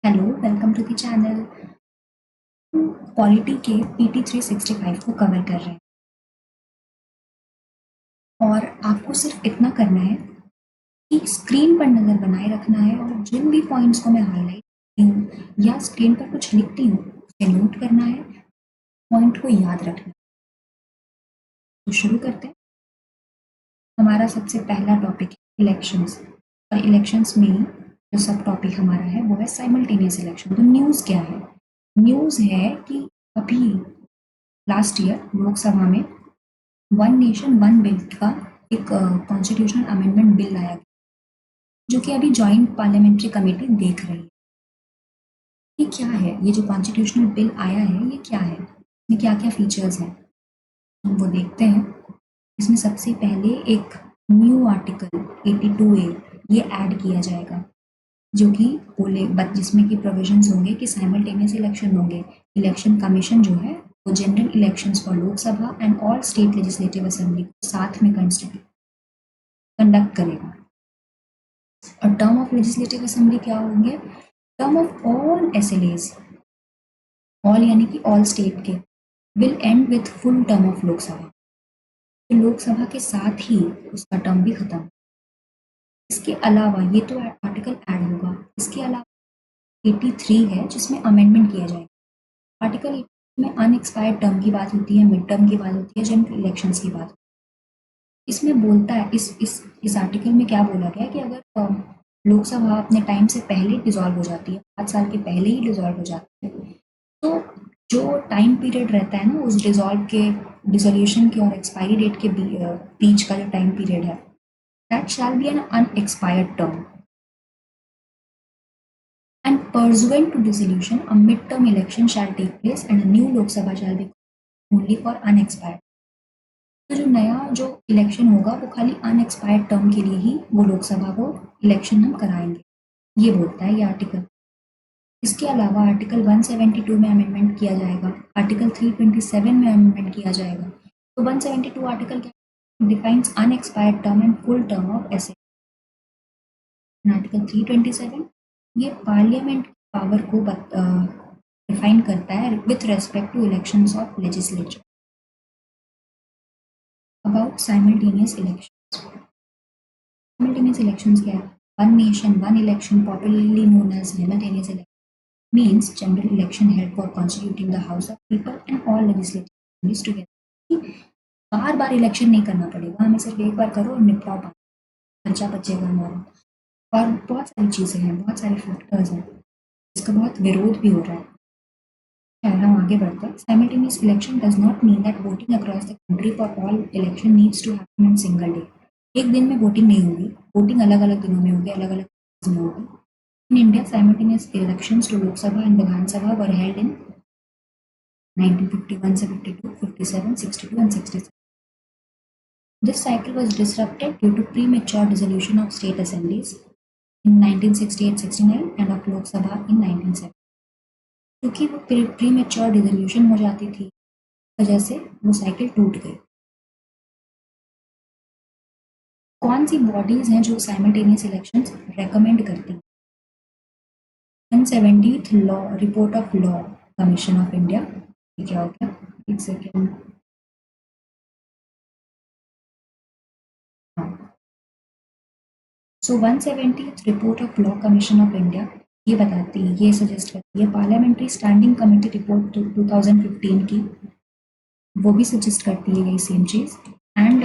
Hello, welcome to the channel. Polity के PT 365 को cover कर रहे हैं और आपको सिर्फ इतना करना है कि स्क्रीन पर नज़र बनाए रखना है और जिन भी पॉइंट्स को मैं हाईलाइट करती हूँ या स्क्रीन पर कुछ लिखती हूँ उसे नोट करना है, पॉइंट को याद रखना है। तो शुरू करते हैं। हमारा सबसे पहला टॉपिक है इलेक्शंस और इलेक्शंस में जो सब टॉपिक हमारा है वो है साइमल्टेनियस इलेक्शन। तो न्यूज़ क्या है? न्यूज़ है कि अभी लास्ट ईयर लोकसभा में वन नेशन वन बिल का एक कॉन्स्टिट्यूशनल अमेंडमेंट बिल आया जो कि अभी जॉइंट पार्लियामेंट्री कमेटी देख रही है। ये क्या है? ये जो कॉन्स्टिट्यूशनल बिल आया है ये क्या है? इसमें क्या क्या फीचर्स हैं हम वो देखते हैं। इसमें सबसे पहले एक न्यू आर्टिकल 82A ये ऐड किया जाएगा जो कि बोले जिसमें कि प्रोविजंस होंगे कि साइमल्टेनियस इलेक्शन होंगे। इलेक्शन कमीशन जो है वो general elections for Lok Sabha and all state legislative assembly को साथ में कंडक्ट करेगा। और टर्म ऑफ लेजिस्लेटिव असेंबली क्या होंगे? टर्म ऑफ ऑल एसएलएज, ऑल यानी कि ऑल स्टेट के, will and with full term of Lok Sabha. तो लोकसभा के साथ ही उसका टर्म भी खत्म। इसके अलावा ये तो आर्टिकल ऐड होगा। इसके अलावा 83 है जिसमें अमेंडमेंट किया जाएगा। आर्टिकल 83 में अनएक्सपायर्ड टर्म की बात होती है, मिड टर्म की बात होती है, जनरल इलेक्शंस की बात। इसमें बोलता है इस आर्टिकल में क्या बोला गया है कि अगर लोकसभा अपने टाइम से पहले डिसॉल्व हो जाती है, 5 साल के पहले ही डिसॉल्व हो जाती है, तो जो टाइम पीरियड रहता है ना उस डिसोल्यूशन के और एक्सपायरी डेट के बीच का जो टाइम पीरियड है, that shall be an unexpired term and pursuant to dissolution a mid-term election shall take place and a new Lok Sabha shall be only for unexpired। तो जो election होगा वो खाली अनएक्सपायर्ड टर्म के लिए ही वो लोकसभा को इलेक्शन हम कराएंगे, ये बोलता है ये आर्टिकल। इसके अलावा आर्टिकल 172 में अमेंडमेंट किया जाएगा, आर्टिकल 327 में अमेंडमेंट किया जाएगा। तो 172 आर्टिकल क्या defines unexpired term and full term of एसे। आर्टिकल 327 ये पार्लियामेंट पावर को डिफाइन करता है with respect to elections of legislature. About simultaneous elections. Simultaneous elections क्या है? One nation, one election, popularly known as simultaneous election, means general election held for constituting the House of People and all legislative assemblies together। Bar bar election नहीं करना पड़ेगा, हमें सिर्फ एक बार करो और निपटाओ बात, खर्चा बचेगा हमारा। और बहुत सारी चीज़ें हैं, बहुत सारे फैक्टर्स हैं, इसका बहुत विरोध भी हो रहा है। खैर हम आगे बढ़ते हैं। Simultaneous election does not mean that voting across the country for all election needs to happen in single day। एक दिन में वोटिंग नहीं होगी, वोटिंग अलग अलग दिनों में होगी, अलग अलग में होगी। In India, simultaneous elections to Lok Sabha and Vidhan Sabha were held in 1951 से 52, 57, 62 and 67। This cycle was disrupted due to premature dissolution of state assemblies in 1968-69 and of Lok Sabha in 1970। क्योंकि वो premature dissolution हो जाती थी, वजह से वो cycle टूट गई। कौन सी बॉडीज हैं जो साइमल्टेनियस इलेक्शंस रेकमेंड करती हैं? 170th law report of law commission of India. ये क्या हो गया? एक second. So 170th report of law commission of India ये बताती है, ये सजेस्ट करती है पार्लियामेंट्री स्टैंडिंग कमेटी रिपोर्ट 2015 की, वो भी सजेस्ट करती है यही सेम चीज़। And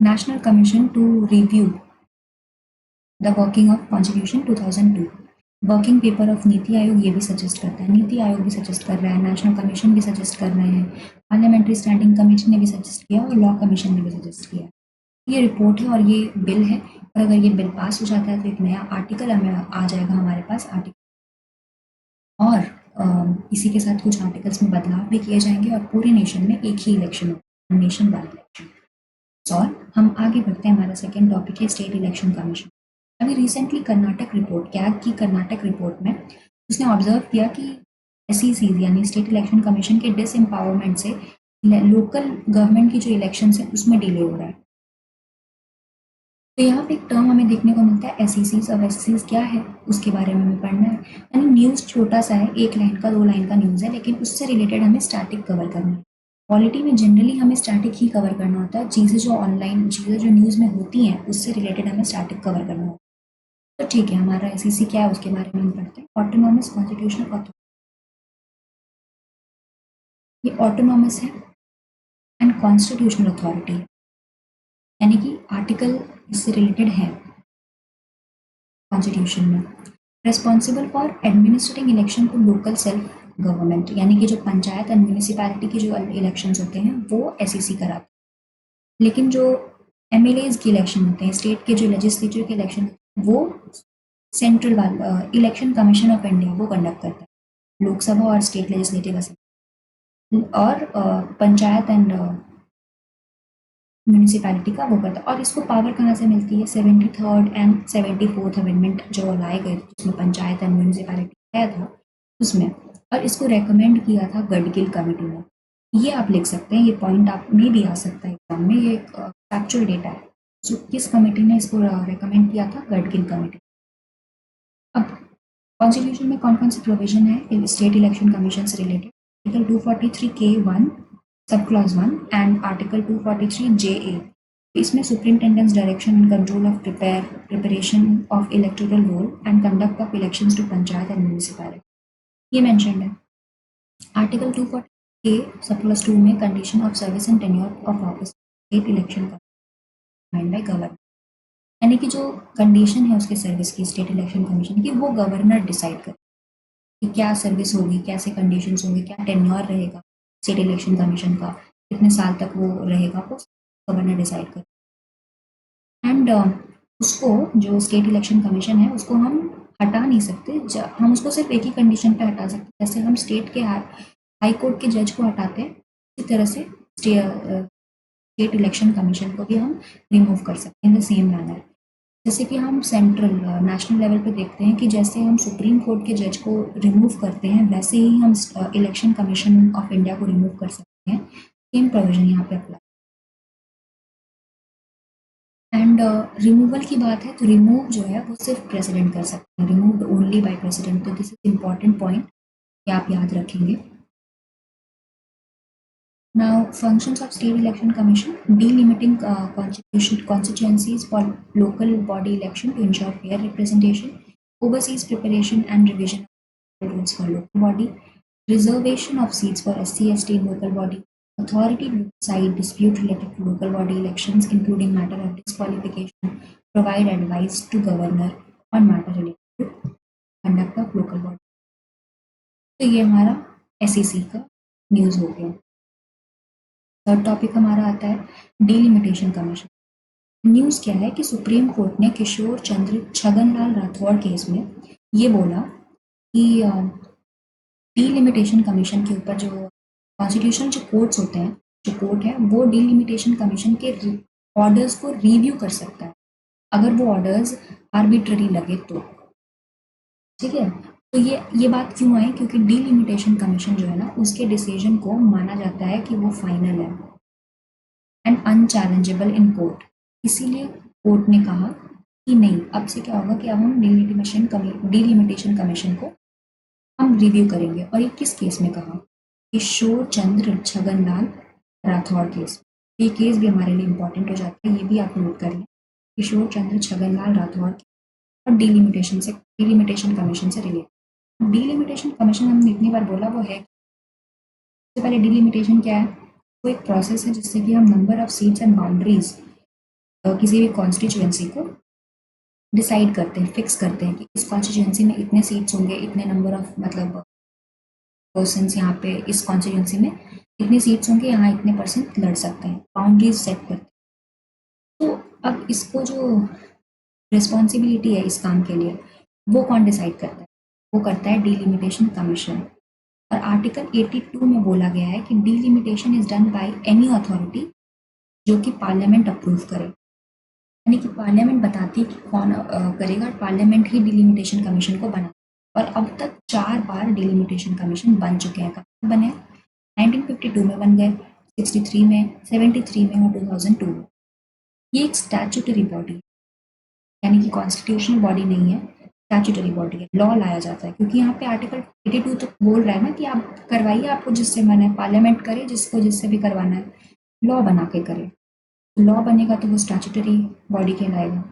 national commission to review the working of constitution 2002, working paper of NITI Aayog ये भी सजेस्ट करता है, नीति आयोग भी सजेस्ट कर रहा है, नेशनल कमीशन भी सजेस्ट कर रहे हैं, पार्लियामेंट्री स्टैंडिंग कमेटी ने भी सजेस्ट किया और लॉ कमीशन ने भी सजेस्ट किया। ये रिपोर्ट है और ये बिल है, और अगर ये बिल पास हो जाता है तो एक नया आर्टिकल हमें आ जाएगा हमारे पास आर्टिकल, और इसी के साथ कुछ आर्टिकल्स में बदलाव भी किए जाएंगे और पूरे नेशन में एक ही इलेक्शन होगा, नेशन वन इलेक्शन। और हम आगे बढ़ते हैं, हमारा सेकेंड टॉपिक है स्टेट इलेक्शन कमीशन। अभी रिसेंटली कर्नाटक रिपोर्ट, कैग की कर्नाटक रिपोर्ट में उसने ऑब्जर्व किया कि एसईसी यानी स्टेट इलेक्शन कमीशन के डिसएम्पावरमेंट से लोकल गवर्नमेंट की जो इलेक्शन है उसमें डिले हो रहा है। तो यहाँ पे एक टर्म हमें देखने को मिलता है एसईसीज। अब एसईसीज क्या है उसके बारे में हमें पढ़ना है। यानी न्यूज़ छोटा सा है, 1 लाइन का 2 लाइन का न्यूज़ है, लेकिन उससे रिलेटेड हमें स्टैटिक कवर करना है। पॉलिटी में जनरली हमें स्टैटिक ही कवर करना होता है, चीज़ें जो ऑनलाइन चीज़ें जो न्यूज़ में होती हैं उससे रिलेटेड हमें स्टैटिक कवर करना होता है। तो ठीक है, हमारा एसईसी क्या है उसके बारे में हम पढ़ते हैं। ऑटोनॉमस कॉन्स्टिट्यूशनल अथॉरिटी, ये ऑटोनॉमस है एंड कॉन्स्टिट्यूशनल अथॉरिटी है, यानी कि आर्टिकल इससे रिलेटेड है कॉन्स्टिट्यूशन में। Responsible for administrating election to local self government, यानी कि जो पंचायत एंड म्यूनिसिपैलिटी के जो इलेक्शंस होते हैं वो एसईसी कराता है। लेकिन जो एमएलएज के इलेक्शन होते हैं, स्टेट के जो लेजिस्लेचर के इलेक्शन, वो सेंट्रल वाला इलेक्शन कमीशन ऑफ इंडिया वो कंडक्ट करता है। लोकसभा और स्टेट लेजिस्लेटिव असेंबली और पंचायत एंड म्यूनिसिपैलिटी का वो करता है। और इसको पावर कहाँ से मिलती है? 73rd एंड 74th अमेंडमेंट जो लाए गए थे, जिसमें पंचायत एंड म्यूनिसिपैलिटी आया था उसमें, और इसको रेकमेंड किया था गडगिल कमेटी ने। ये आप लिख सकते हैं, ये पॉइंट आप में भी आ सकता है एग्जाम में, ये एक फैक्चुअल डेटा है। जो किस कमेटी ने इसको रेकमेंड किया था? गडगिल कमेटी। अब कॉन्स्टिट्यूशन में कौन कौन से प्रोविजन है स्टेट इलेक्शन कमीशन से related? Article 243K1 sub clause 1 and article 243JA। इसमें superintendents direction and control of preparation of electoral roll and conduct of elections to panchayat and municipality ये मेंशन्ड है। आर्टिकल 240 सब क्लॉज 2 में condition of service and tenure of office state election by governor, यानी कि जो condition है उसके service की state election commission की, वो गवर्नर डिसाइड कर कि क्या सर्विस होगी, कैसे कंडीशंस होंगे, क्या टेन्योर रहेगा स्टेट इलेक्शन कमीशन का, कितने साल तक वो रहेगा, वो गवर्नर डिसाइड कर। एंड उसको जो स्टेट इलेक्शन कमीशन है उसको हम हटा नहीं सकते, हम उसको सिर्फ एक ही कंडीशन पे हटा सकते हैं। जैसे हम स्टेट के हाई कोर्ट के जज को हटाते हैं, इसी तरह से स्टेट इलेक्शन कमीशन को भी हम रिमूव कर सकते हैं इन द सेम मैनर। जैसे कि हम सेंट्रल नेशनल लेवल पे देखते हैं कि जैसे हम सुप्रीम कोर्ट के जज को रिमूव करते हैं, वैसे ही हम इलेक्शन कमीशन ऑफ इंडिया को रिमूव कर सकते हैं। सेम प्रोविजन यहाँ पे अप्लाई। एंड रिमूवल की बात है तो रिमूव जो है वो सिर्फ प्रेसिडेंट कर सकते हैं, रिमूव्ड ओनली बाय प्रेसिडेंट। तो दिस इज इंपॉर्टेंट पॉइंट कि आप याद रखेंगे। Now, functions of State Election Commission: delimiting constituencies for local body election to ensure fair representation, oversees preparation and revision of rules for local body, reservation of seats for SC, ST in local body, authority to decide dispute related to local body elections, including matter of disqualification, provide advice to governor on matter related to conduct of local body। तो ये हमारा SEC का news हो गया। Third topic हमारा आता है delimitation commission. News क्या है कि सुप्रीम कोर्ट ने किशोर चंद्र छगनलाल राठौड़ केस में ये बोला कि डिलिमिटेशन कमीशन के ऊपर जो कॉन्स्टिट्यूशनल जो कोर्ट्स होते हैं, जो कोर्ट है वो डिलिमिटेशन कमीशन के ऑर्डर्स को रिव्यू कर सकता है अगर वो ऑर्डर्स आर्बिट्ररी लगे तो। ठीक है, तो ये बात क्यों आई? क्योंकि डिलिमिटेशन कमीशन जो है ना, उसके डिसीजन को माना जाता है कि वो फाइनल है एंड अनचैलेंजेबल इन कोर्ट। इसीलिए कोर्ट ने कहा कि नहीं, अब से क्या होगा कि अब हम डिलिमिटेशन कमीशन को हम रिव्यू करेंगे। और ये किस केस में कहा? किशोर चंद्र छगनलाल राठौड़ केस। ये केस भी हमारे लिए इंपॉर्टेंट हो जाता है, ये भी आप नोट कर लें। किशोर चंद्र छगनलाल राठौड़ और डिलिमिटेशन कमीशन से रिलेटेड। डिलिमिटेशन कमीशन हमने इतनी बार बोला वो है, सबसे पहले डिलिमिटेशन क्या है? वो एक प्रोसेस है जिससे कि हम number of seats and boundaries किसी भी कॉन्स्टिट्यूएंसी को डिसाइड करते हैं, फिक्स करते हैं कि इस कॉन्स्टिट्यूएंसी में इतने सीट्स होंगे, इतने नंबर ऑफ मतलब पर्सन्स यहाँ पे इस कॉन्स्टिट्यूएंसी में इतने सीट्स होंगे, यहाँ इतने परसेंट लड़ सकते हैं, बाउंड्रीज सेट करते हैं। तो अब इसको जो रिस्पॉन्सिबिलिटी है इस काम के लिए, वो कौन डिसाइड करता है? वो करता है डिलिमिटेशन कमीशन। और आर्टिकल 82 में बोला गया है कि delimitation is done by any authority जो कि पार्लियामेंट अप्रूव करे, यानी कि पार्लियामेंट बताती है कि कौन करेगा, पार्लियामेंट ही डिलिमिटेशन कमीशन को बना। और अब तक 4 बार डिलिमिटेशन कमीशन बन चुके हैं। कब बने? 1952 में बन गए, 63 में, 73 में और 2002 में। ये एक स्टैट्यूटरी बॉडी, यानी कि कॉन्स्टिट्यूशनल बॉडी नहीं है, स्टैट्यूटरी बॉडी है, लॉ लाया जाता है। क्योंकि यहाँ पे आर्टिकल 82 तो बोल रहा है ना कि आप करवाइए, आपको जिससे मन है, पार्लियामेंट करे जिसको जिससे भी करवाना है, लॉ बना के करे। लॉ बनेगा तो वो स्टैट्यूटरी बॉडी कहलाएगा।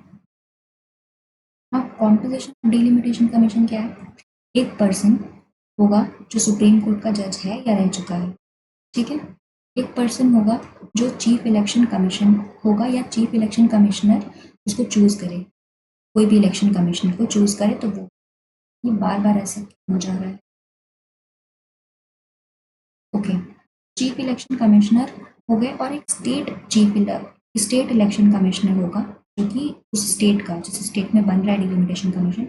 अब कॉम्पोजिशन ऑफ डिलिमिटेशन कमीशन क्या है? एक पर्सन होगा जो सुप्रीम कोर्ट का जज है या रह चुका है, ठीक है। एक पर्सन होगा जो चीफ इलेक्शन कमीशन होगा या चीफ इलेक्शन कमिश्नर उसको चूज करे, कोई भी इलेक्शन कमिश्नर को चूज करे तो वो। ये बार बार ऐसा हो जा रहा है। ओके, चीफ इलेक्शन कमिश्नर हो गए और एक स्टेट इलेक्शन कमिश्नर होगा जो कि उस स्टेट का, जिस स्टेट में बन रहा है डिलिमिटेशन कमीशन,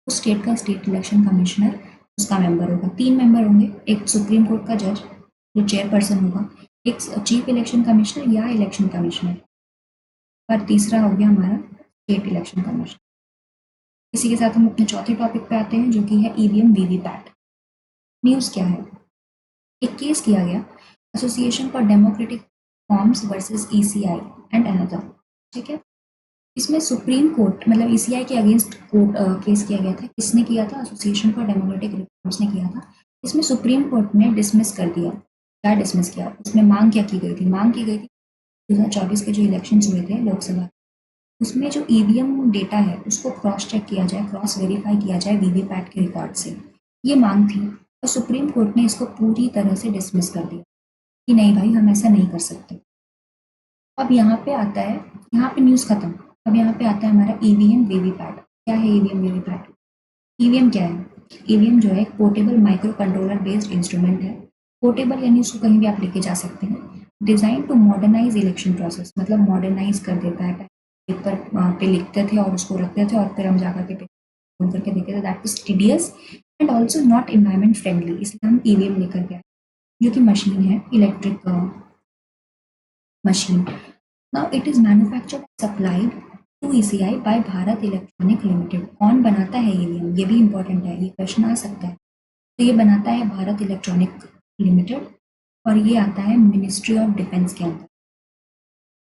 उस स्टेट का स्टेट इलेक्शन कमिश्नर उसका मेंबर होगा। 3 मेंबर होंगे, एक सुप्रीम कोर्ट का जज जो चेयरपर्सन होगा, एक चीफ इलेक्शन कमिश्नर या इलेक्शन कमिश्नर, और तीसरा हो गया हमारा स्टेट इलेक्शन कमिश्नर। इसी के साथ हम अपने चौथे टॉपिक पे आते हैं जो कि है ईवीएम वीवीपैट। न्यूज़ क्या है? एक केस किया गया, association for democratic forms versus ECI and another, ठीक है। इसमें सुप्रीम कोर्ट मतलब ईसीआई के अगेंस्ट कोर्ट केस किया गया था। किसने किया था? एसोसिएशन फॉर डेमोक्रेटिक रिफॉर्म्स ने किया था। इसमें सुप्रीम कोर्ट ने डिसमिस कर दिया। क्या डिसमिस किया? उसमें मांग क्या की गई थी? मांग की गई थी 2024 के जो इलेक्शंस हुए थे लोकसभा, उसमें जो ईवीएम डेटा है उसको क्रॉस चेक किया जाए, क्रॉस वेरीफाई किया जाए वीवीपैट के रिकॉर्ड से। ये मांग थी और सुप्रीम कोर्ट ने इसको पूरी तरह से डिसमिस कर दिया कि नहीं भाई, हम ऐसा नहीं कर सकते। अब यहाँ पे आता है, यहाँ पे न्यूज़ खत्म। अब यहाँ पे आता है हमारा ईवीएम वीवीपैट। क्या है ईवीएम वीवीपैट? ईवीएम क्या है? ईवीएम जो है एक portable micro controller based instrument है। पोर्टेबल यानी उसको कहीं भी आप लेके जा सकते हैं। Design to modernise election process, मतलब मॉडर्नाइज कर देता है। पेपर पे लिखते थे और उसको रखते थे और फिर हम जाकर के पेपर करके देखते थे। That is tedious and also not environment friendly, इसलिए हम ईवीएम लेकर के आए, जो कि मशीन है, electric machine. Now it is manufactured supplied to ECI by Bharat electronic limited. कौन बनाता है ईवीएम? ये भी इंपॉर्टेंट है, ये क्वेश्चन आ सकता है। तो ये बनाता है भारत इलेक्ट्रॉनिक लिमिटेड और ये आता है मिनिस्ट्री ऑफ डिफेंस के अंदर,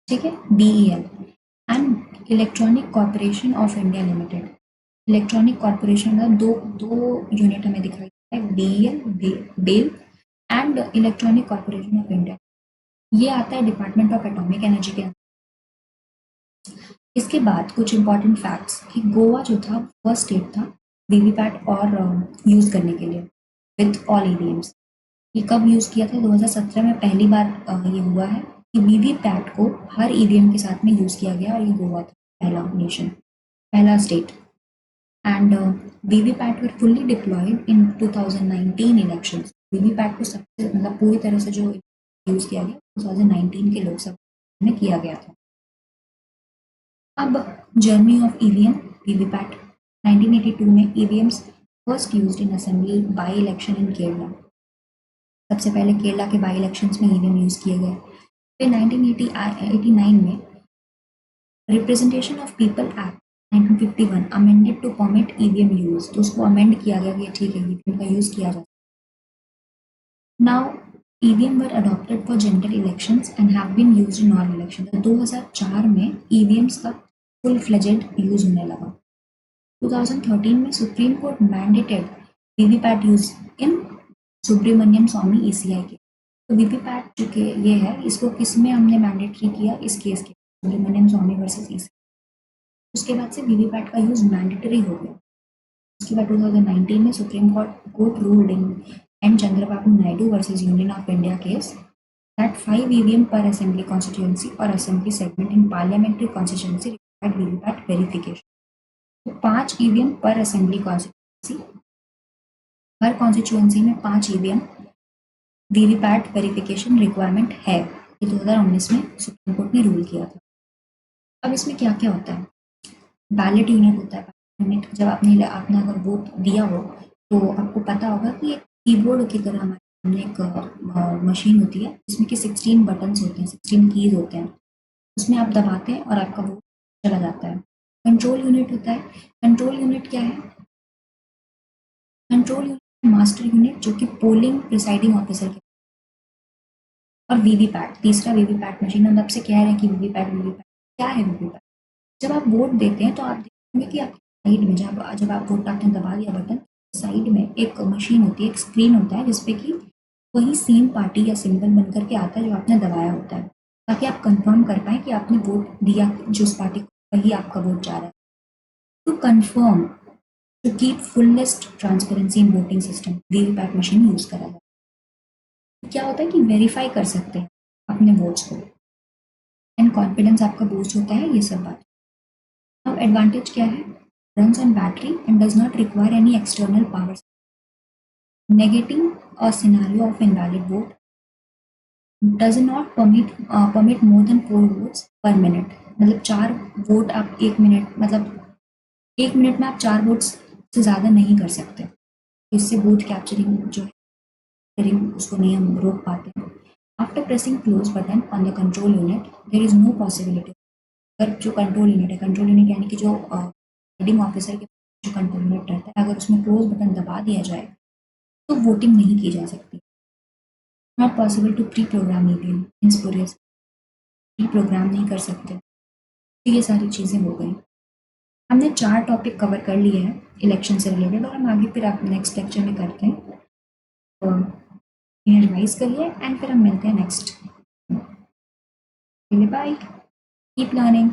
ठीक है, BEL. And electronic corporation of India limited. Electronic corporation का दो दो यूनिट हमें दिखाई देता है, BEL BEL and electronic corporation of India. ये आता है डिपार्टमेंट ऑफ एटॉमिक एनर्जी के अंदर। इसके बाद कुछ इंपॉर्टेंट फैक्ट्स कि गोवा जो था फर्स्ट स्टेट था वीवीपैट और यूज करने के लिए विथ ऑल ईवीएम्स। ये कब यूज किया था? 2017 में पहली बार ये हुआ है कि वीवीपैट को हर ईवीएम के साथ में यूज किया गया और ये गोवा था पहला नेशन, पहला state. And VVPAT were fully deployed in 2019 elections. VVPAT को सबसे मतलब पूरी तरह से जो यूज किया गया 2019 के लोकसभा में किया गया था। अब जर्नी ऑफ ईवीएम वीवीपैट। 1982 में EVMs first used in assembly by election in Kerala. सबसे पहले केरला के बाई इलेक्शंस में ईवीएम यूज किए गए। फिर 1989 में representation of people act 1951 amended to permit EVM use, तो उसको अमेंड किया गया कि ठीक है ईवीएम का यूज किया जाए। Now EVM were adopted for general elections and have been used in all election. 2004 में ईवीएम्स का फुल फ्लेजेड यूज होने लगा। 2013 में supreme court mandated VVPAT use in Subramanian Swamy ECI के। तो वीवीपैट जो कि ये है, इसको किस में हमने मैंडेटरी किया? इस केस के सुब्रमण्यम स्वामी वर्सेस ईसीआई। उसके बाद से वीवीपैट का यूज मैंडेटरी हो गया। उसके बाद 2019 में supreme court ruled in an Chandrababu Naidu versus union of India case that 5 EVM per assembly constituency or assembly segment in parliamentary constituency required VVPAT verification. तो 5 EVM पर असेंबली कॉन्स्टिट्यूंसी, हर कॉन्स्टिट्यूंसी में 5 EVM VVPAT verification requirement है। ये 2019 में supreme court ने rule किया था। अब इसमें क्या क्या होता है? बैलेट यूनिट होता है। यूनिट जब आपने अगर वोट दिया हो तो आपको पता होगा कि एक कीबोर्ड की तरह हमारे सामने एक मशीन होती है जिसमें कि 16 बटन्स होते हैं, 16 कीज होते हैं। उसमें आप दबाते हैं और आपका वोट चला जाता है। कंट्रोल यूनिट होता है। कंट्रोल यूनिट क्या है? कंट्रोल यूनिट मास्टर यूनिट जो कि पोलिंग प्रिसाइडिंग ऑफिसर के। और वीवीपैट, तीसरा वीवीपैट मशीन। हम आपसे कह रहे हैं कि वीवीपैट क्या है? वीवीपैट जब आप वोट देते हैं तो आप में कि आपकी साइड में जब आप वोट आपने दबा दिया बटन, साइड में एक मशीन होती है, एक स्क्रीन होता है जिसपे कि वही सेम पार्टी या सिंबल बन करके आता है जो आपने दबाया होता है, ताकि आप कंफर्म कर पाए कि आपने वोट दिया जिस पार्टी को, वही आपका वोट जा रहा है। To confirm, to keep fullest transparency in voting system, VVPAT machine use करा जाता है। क्या होता है कि वेरीफाई कर सकते हैं अपने वोट्स को, एंड कॉन्फिडेंस आपका बूस्ट होता है, ये सब बात। अब एडवांटेज क्या है? Runs on battery and does not require any external power. Negative a scenario of invalid vote, does not permit more than 4 votes पर मिनट। मतलब 4 वोट आप 1 मिनट, मतलब 1 मिनट में आप 4 वोट्स से ज़्यादा नहीं कर सकते। इससे वोट कैप्चरिंग जो है उसको नहीं हम रोक पाते हैं। After pressing close button on the control unit there is no possibility. अगर जो कंट्रोल यूनिट है, कंट्रोल यूनिट यानी कि जो रीडिंग ऑफिसर के जो कंट्रोल यूनिट रहता है, अगर उसमें क्लोज बटन दबा दिया जाए तो वोटिंग नहीं की जा सकती। Not possible to pre program EVM in spurious, pre program नहीं कर सकते। तो ये सारी चीज़ें हो गई। हमने 4 टॉपिक कवर कर लिए हैं इलेक्शन से रिलेटेड, और हम आगे फिर आप नेक्स्ट लेक्चर में करते हैं। तो इन्हें रिवाइज करिए एंड फिर हम मिलते हैं नेक्स्ट। Bye, keep learning.